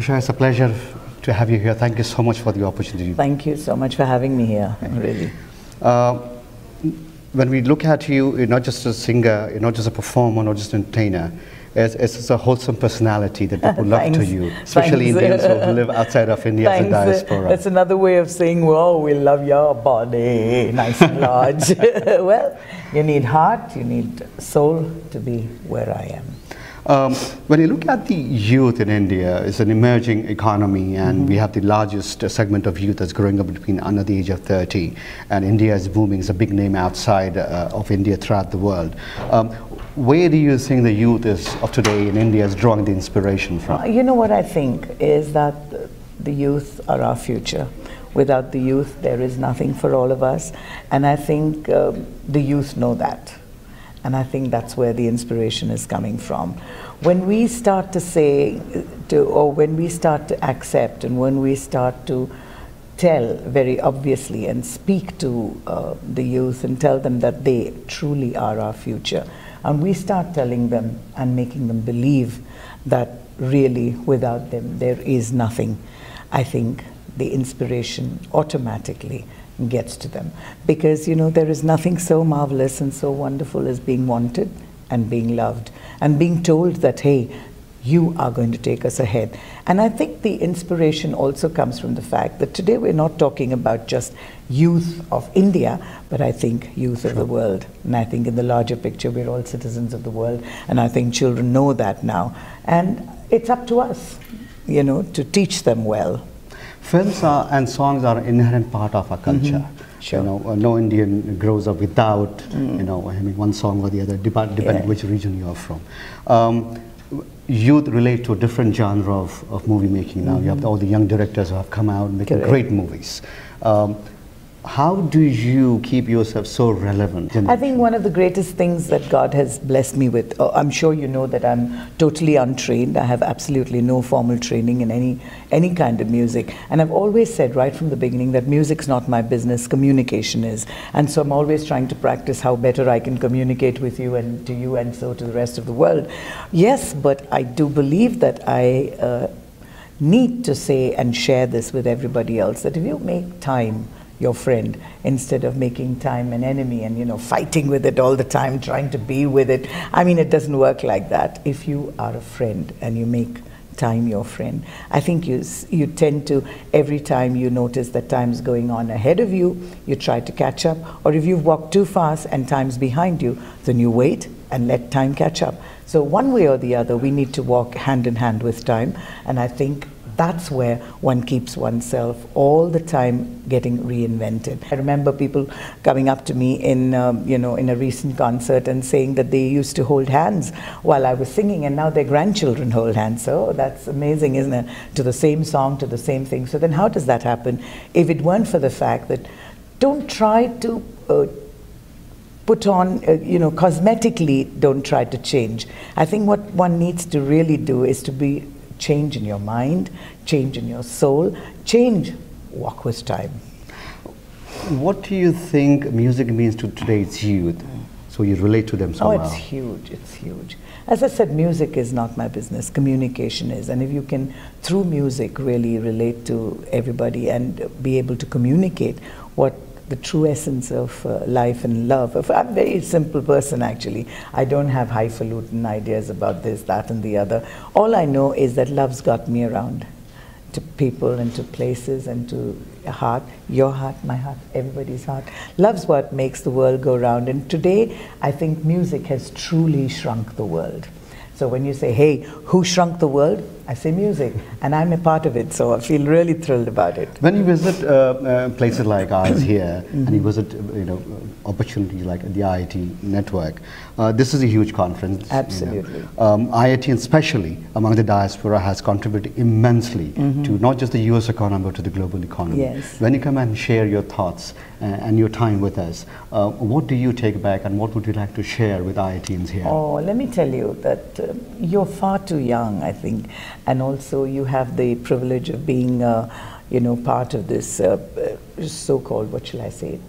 Usha, it's a pleasure to have you here. Thank you so much for the opportunity. Thank you so much for having me here, really. When we look at you, you're not just a singer, you're not just a performer, not just an entertainer. It's a wholesome personality that people love to you, especially Indians who live outside of India as a diaspora. That's another way of saying, "Whoa, we love your body, nice and large." Well, you need heart, you need soul to be where I am. When you look at the youth in India, it's an emerging economy, and we have the largest segment of youth that's growing up between under the age of 30, and India is booming. It's a big name outside of India throughout the world. Where do you think the youth of today in India is drawing the inspiration from? You know what I think is that the youth are our future. Without the youth, there is nothing for all of us, and I think the youth know that. And I think that's where the inspiration is coming from. When we start to say, or when we start to accept, and when we start to tell very obviously and speak to the youth and tell them that they truly are our future, and we start telling them and making them believe that really without them there is nothing, I think the inspiration automatically gets to them. Because, you know, there is nothing so marvelous and so wonderful as being wanted and being loved and being told that, hey, you are going to take us ahead. And I think the inspiration also comes from the fact that today we're not talking about just youth of India, but I think youth of the world. And I think in the larger picture, we're all citizens of the world. And I think children know that now. And it's up to us, you know, to teach them well. Films and songs are an inherent part of our culture. Sure. You know, no Indian grows up without, you know, I mean, one song or the other, depending which region you are from. Youth relate to a different genre of movie making now. You have all the young directors who have come out making great movies. How do you keep yourself so relevant? I think one of the greatest things that God has blessed me with, I'm sure you know that I'm totally untrained. I have absolutely no formal training in any kind of music. And I've always said right from the beginning that music's not my business, communication is. And so I'm always trying to practice how better I can communicate with you and to you and so to the rest of the world. Yes, but I do believe that I need to say and share this with everybody else, that if you make time your friend instead of making time an enemy and, you know, fighting with it all the time, trying to be with it. I mean, it doesn't work like that. If you are a friend and you make time your friend, I think you tend to, every time you notice that time's going on ahead of you, you try to catch up. Or if you've walked too fast and time's behind you, then you wait and let time catch up. So one way or the other, we need to walk hand in hand with time. And I think that's where one keeps oneself all the time getting reinvented. I remember people coming up to me in, you know, in a recent concert and saying that they used to hold hands while I was singing, and now their grandchildren hold hands. So that's amazing, isn't it? To the same song, to the same thing. So then how does that happen if it weren't for the fact that don't try to put on, you know, cosmetically, don't try to change. I think what one needs to really do is to be change in your mind, change in your soul, change, walk with time. What do you think music means to today's youth? So you relate to them somehow. Oh, it's huge, it's huge. As I said, music is not my business, communication is. And if you can, through music, really relate to everybody and be able to communicate what the true essence of life and love. I'm a very simple person, actually. I don't have highfalutin ideas about this, that and the other. All I know is that love's got me around to people and to places and to heart, your heart, my heart, everybody's heart. Love's what makes the world go round. And today, I think music has truly shrunk the world. So when you say, hey, who shrunk the world? I say music, and I'm a part of it, so I feel really thrilled about it. When you visit places like ours here, and you visit, you know, opportunities like the IIT network, this is a huge conference. Absolutely. You know. IIT, especially among the diaspora, has contributed immensely to not just the US economy, but to the global economy. Yes. When you come and share your thoughts and your time with us, what do you take back, and what would you like to share with IITians here? Oh, let me tell you that you're far too young, I think. And also you have the privilege of being, you know, part of this so-called, what shall I say,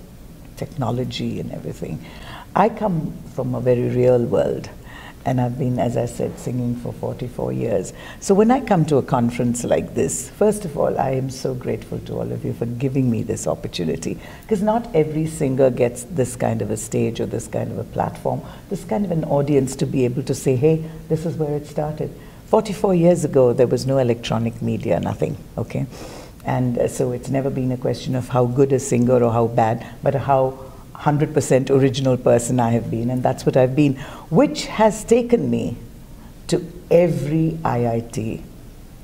technology and everything. I come from a very real world. And I've been, as I said, singing for 44 years. So when I come to a conference like this, first of all, I am so grateful to all of you for giving me this opportunity, because not every singer gets this kind of a stage or this kind of a platform, this kind of an audience to be able to say, hey, this is where it started. 44 years ago, there was no electronic media, nothing, okay? And so it's never been a question of how good a singer or how bad, but how 100% original person I have been, and that's what I've been, which has taken me to every IIT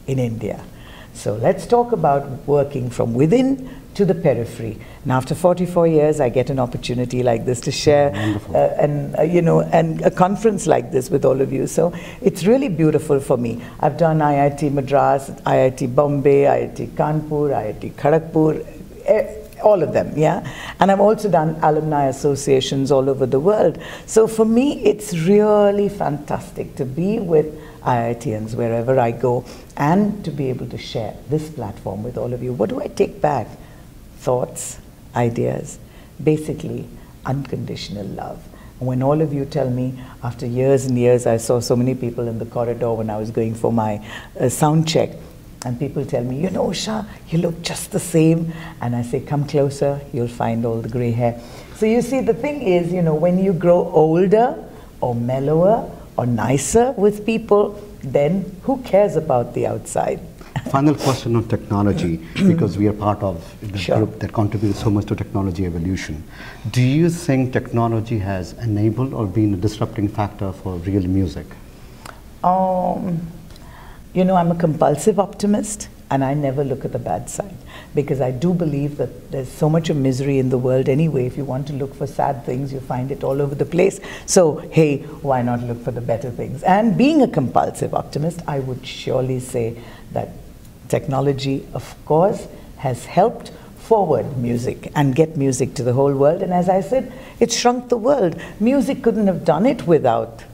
in India. So let's talk about working from within to the periphery. And after 44 years, I get an opportunity like this to share and a conference like this with all of you. So it's really beautiful for me. I've done IIT Madras, IIT Bombay, IIT Kanpur, IIT Kharagpur, all of them, yeah? And I've also done alumni associations all over the world. So for me, it's really fantastic to be with IITians wherever I go and to be able to share this platform with all of you. What do I take back? Thoughts, ideas, basically unconditional love. And when all of you tell me, after years and years, I saw so many people in the corridor when I was going for my sound check, and people tell me, you know, Usha, you look just the same. And I say, come closer, you'll find all the gray hair. So you see, the thing is, you know, when you grow older or mellower or nicer with people, then who cares about the outside? Final question on technology, because we are part of the group that contributes so much to technology evolution. Do you think technology has enabled or been a disrupting factor for real music? You know, I'm a compulsive optimist, and I never look at the bad side, because I do believe that there's so much of misery in the world anyway. If you want to look for sad things, you find it all over the place. So, hey, why not look for the better things? And being a compulsive optimist, I would surely say that technology, of course, has helped forward music and get music to the whole world. And as I said, it shrunk the world. Music couldn't have done it without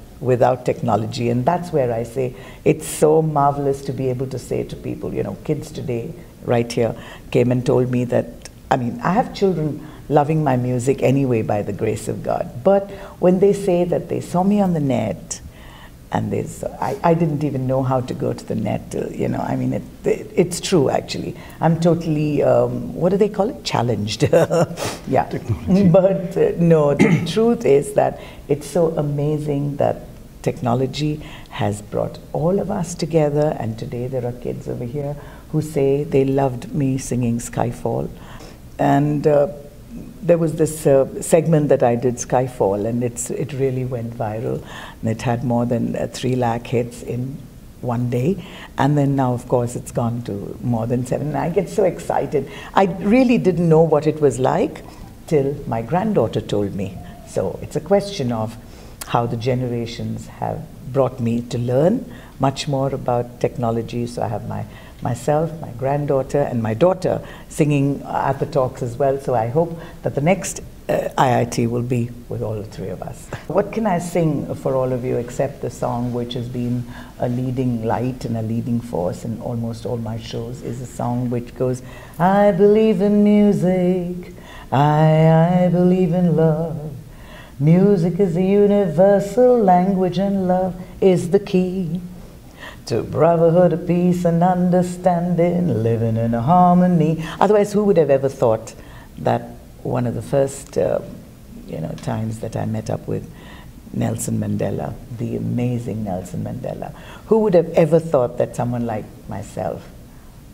technology, and that's where I say it's so marvelous to be able to say to people, you know, kids today right here came and told me that, I mean, I have children loving my music anyway by the grace of God, but when they say that they saw me on the net and I didn't even know how to go to the net, you know, I mean, it's true actually. I'm totally, what do they call it? Challenged. Yeah. Technology. But no, the truth is that it's so amazing that technology has brought all of us together, and today there are kids over here who say they loved me singing Skyfall. And there was this segment that I did, Skyfall, and it really went viral, and it had more than 3 lakh hits in one day, and then now of course it's gone to more than 7, and I get so excited. I really didn't know what it was like till my granddaughter told me. So it's a question of how the generations have brought me to learn much more about technology. So I have myself, my granddaughter, and my daughter singing at the talks as well. So I hope that the next IIT will be with all 3 of us. What can I sing for all of you except the song which has been a leading light and a leading force in almost all my shows, is a song which goes, I believe in music, I believe in love. Music is a universal language, and love is the key to brotherhood, peace and understanding, living in harmony. Otherwise, who would have ever thought that one of the first times that I met up with Nelson Mandela, the amazing Nelson Mandela, who would have ever thought that someone like myself,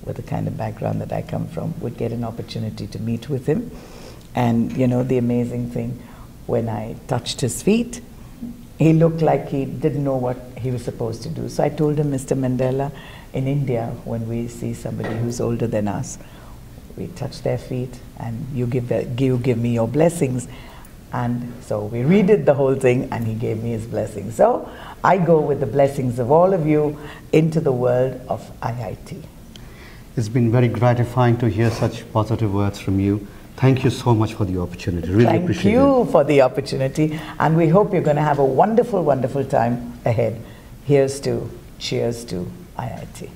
with the kind of background that I come from, would get an opportunity to meet with him? And you know, the amazing thing, when I touched his feet, he looked like he didn't know what he was supposed to do. So I told him, Mr. Mandela, in India, when we see somebody who's older than us, we touch their feet and you give me your blessings. And so we redid the whole thing and he gave me his blessings. So I go with the blessings of all of you into the world of IIT. It's been very gratifying to hear such positive words from you. Thank you so much for the opportunity. Really appreciate it. Thank you for the opportunity, and we hope you're going to have a wonderful, wonderful time ahead. Cheers to IIT.